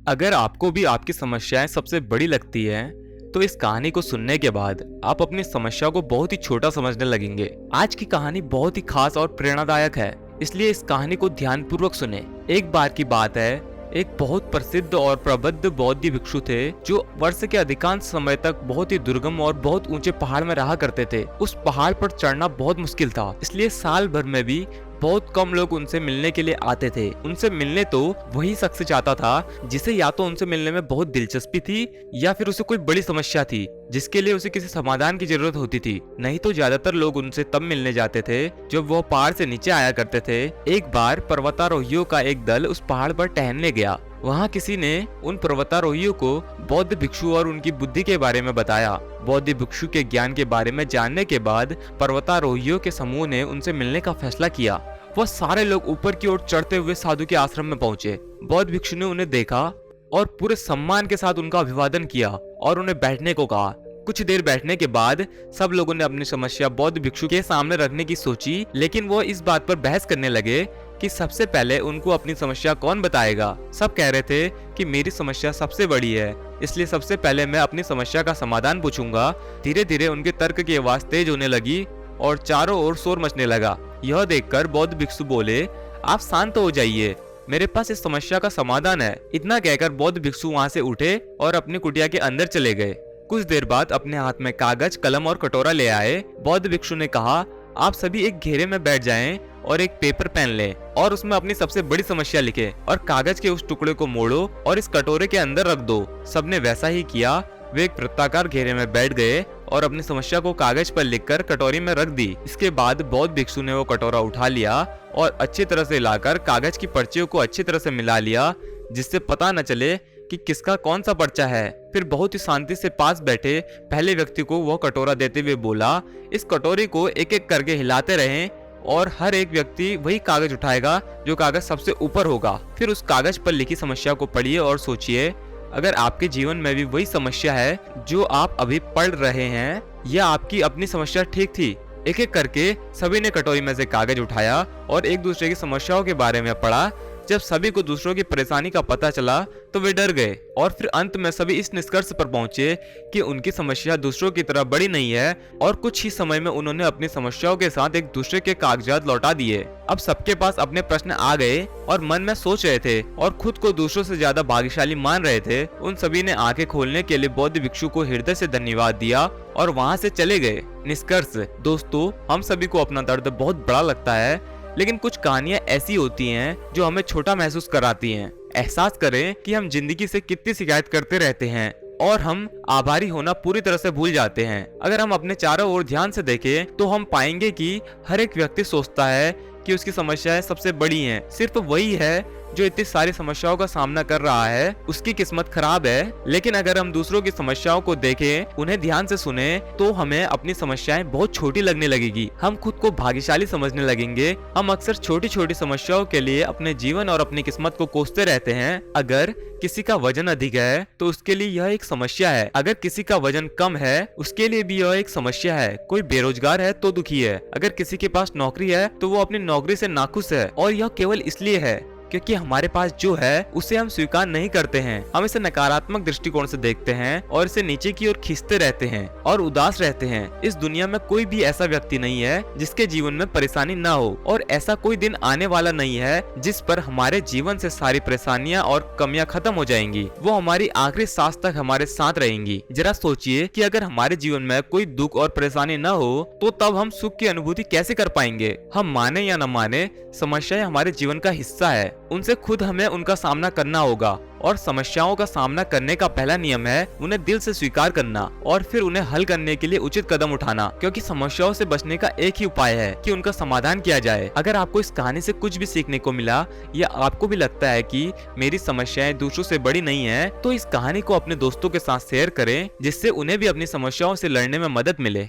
अगर आपको भी आपकी समस्याएं सबसे बड़ी लगती हैं, तो इस कहानी को सुनने के बाद आप अपनी समस्या को बहुत ही छोटा समझने लगेंगे। आज की कहानी बहुत ही खास और प्रेरणादायक है, इसलिए इस कहानी को ध्यानपूर्वक सुने। एक बार की बात है, एक बहुत प्रसिद्ध और प्रबुद्ध बौद्ध भिक्षु थे जो वर्ष के अधिकांश समय तक बहुत ही दुर्गम और बहुत ऊंचे पहाड़ में रहा करते थे। उस पहाड़ पर चढ़ना बहुत मुश्किल था, इसलिए साल भर में भी बहुत कम लोग उनसे मिलने के लिए आते थे। उनसे मिलने तो वही शख्स चाहता था जिसे या तो उनसे मिलने में बहुत दिलचस्पी थी या फिर उसे कोई बड़ी समस्या थी जिसके लिए उसे किसी समाधान की जरूरत होती थी। नहीं तो ज्यादातर लोग उनसे तब मिलने जाते थे जब वह पहाड़ से नीचे आया करते थे। एक बार पर्वतारोहियों का एक दल उस पहाड़ पर टहलने गया। वहाँ किसी ने उन पर्वतारोहियों को बौद्ध भिक्षु और उनकी बुद्धि के बारे में बताया। बौद्ध भिक्षु के ज्ञान के बारे में जानने के बाद पर्वतारोहियों के समूह ने उनसे मिलने का फैसला किया। वह सारे लोग ऊपर की ओर चढ़ते हुए साधु के आश्रम में पहुंचे। बौद्ध भिक्षु ने उन्हें देखा और पूरे सम्मान के साथ उनका अभिवादन किया और उन्हें बैठने को कहा। कुछ देर बैठने के बाद सब लोगों ने अपनी समस्या बौद्ध भिक्षु के सामने रखने की सोची, लेकिन वो इस बात पर बहस करने लगे कि सबसे पहले उनको अपनी समस्या कौन बताएगा। सब कह रहे थे कि मेरी समस्या सबसे बड़ी है, इसलिए सबसे पहले मैं अपनी समस्या का समाधान पूछूंगा। धीरे धीरे उनके तर्क की आवाज तेज होने लगी और चारों ओर शोर मचने लगा। यह देखकर बौद्ध भिक्षु बोले, आप शांत हो जाइए, मेरे पास इस समस्या का समाधान है। इतना कहकर बौद्ध भिक्षु वहां से उठे और अपनी कुटिया के अंदर चले गए। कुछ देर बाद अपने हाथ में कागज, कलम और कटोरा ले आए। बौद्ध भिक्षु ने कहा, आप सभी एक घेरे में बैठ जाएं और एक पेपर पेन लें और उसमें अपनी सबसे बड़ी समस्या लिखें और कागज के उस टुकड़े को मोड़ो और इस कटोरे के अंदर रख दो। सबने वैसा ही किया। वे एक वृत्ताकार घेरे में बैठ गए और अपनी समस्या को कागज पर लिखकर कटोरी में रख दी। इसके बाद बौद्ध भिक्षु ने वो कटोरा उठा लिया और अच्छी तरह से लाकर कागज की पर्चियों को अच्छी तरह से मिला लिया, जिससे पता न चले कि किसका कौन सा पर्चा है। फिर बहुत ही शांति से पास बैठे पहले व्यक्ति को वह कटोरा देते हुए बोला, इस कटोरी को एक एक करके हिलाते रहें और हर एक व्यक्ति वही कागज उठाएगा जो कागज सबसे ऊपर होगा। फिर उस कागज पर लिखी समस्या को पढ़िए और सोचिए, अगर आपके जीवन में भी वही समस्या है जो आप अभी पढ़ रहे हैं या आपकी अपनी समस्या ठीक थी। एक एक करके सभी ने कटोरी में से कागज उठाया और एक दूसरे की समस्याओं के बारे में पढ़ा। जब सभी को दूसरों की परेशानी का पता चला तो वे डर गए और फिर अंत में सभी इस निष्कर्ष पर पहुंचे कि उनकी समस्या दूसरों की तरह बड़ी नहीं है और कुछ ही समय में उन्होंने अपनी समस्याओं के साथ एक दूसरे के कागजात लौटा दिए। अब सबके पास अपने प्रश्न आ गए और मन में सोच रहे थे और खुद को दूसरों से ज्यादा भाग्यशाली मान रहे थे। उन सभी ने आंखें खोलने के लिए बौद्ध भिक्षु को हृदय से धन्यवाद दिया और वहाँ से चले गए। निष्कर्ष दोस्तों, हम सभी को अपना दर्द बहुत बड़ा लगता है, लेकिन कुछ कहानियां ऐसी होती हैं जो हमें छोटा महसूस कराती हैं। एहसास करें कि हम जिंदगी से कितनी शिकायत करते रहते हैं और हम आभारी होना पूरी तरह से भूल जाते हैं। अगर हम अपने चारों ओर ध्यान से देखें तो हम पाएंगे कि हर एक व्यक्ति सोचता है कि उसकी समस्याएं सबसे बड़ी हैं। सिर्फ वही है जो इतनी सारी समस्याओं का सामना कर रहा है, उसकी किस्मत खराब है। लेकिन अगर हम दूसरों की समस्याओं को देखें, उन्हें ध्यान से सुने, तो हमें अपनी समस्याएं बहुत छोटी लगने लगेगी। हम खुद को भाग्यशाली समझने लगेंगे। हम अक्सर छोटी छोटी समस्याओं के लिए अपने जीवन और अपनी किस्मत को कोसते रहते हैं। अगर किसी का वजन अधिक है तो उसके लिए यह एक समस्या है। अगर किसी का वजन कम है उसके लिए भी यह एक समस्या है। कोई बेरोजगार है तो दुखी है। अगर किसी के पास नौकरी है तो वो अपनी नौकरी से नाखुश है, और यह केवल इसलिए है क्योंकि हमारे पास जो है उसे हम स्वीकार नहीं करते हैं। हम इसे नकारात्मक दृष्टिकोण से देखते हैं और इसे नीचे की ओर खींचते रहते हैं और उदास रहते हैं। इस दुनिया में कोई भी ऐसा व्यक्ति नहीं है जिसके जीवन में परेशानी ना हो, और ऐसा कोई दिन आने वाला नहीं है जिस पर हमारे जीवन से सारी परेशानियां और कमियां खत्म हो जाएंगी। वो हमारी आखिरी सांस तक हमारे साथ रहेंगी। जरा सोचिए कि अगर हमारे जीवन में कोई दुख और परेशानी न हो तो तब हम सुख की अनुभूति कैसे कर पाएंगे। हम माने या न माने, समस्याएं हमारे जीवन का हिस्सा है। उनसे खुद हमें उनका सामना करना होगा, और समस्याओं का सामना करने का पहला नियम है उन्हें दिल से स्वीकार करना और फिर उन्हें हल करने के लिए उचित कदम उठाना। क्योंकि समस्याओं से बचने का एक ही उपाय है कि उनका समाधान किया जाए। अगर आपको इस कहानी से कुछ भी सीखने को मिला या आपको भी लगता है कि मेरी समस्याएं दूसरों से बड़ी नहीं है, तो इस कहानी को अपने दोस्तों के साथ शेयर करें, जिससे उन्हें भी अपनी समस्याओं से लड़ने में मदद मिले।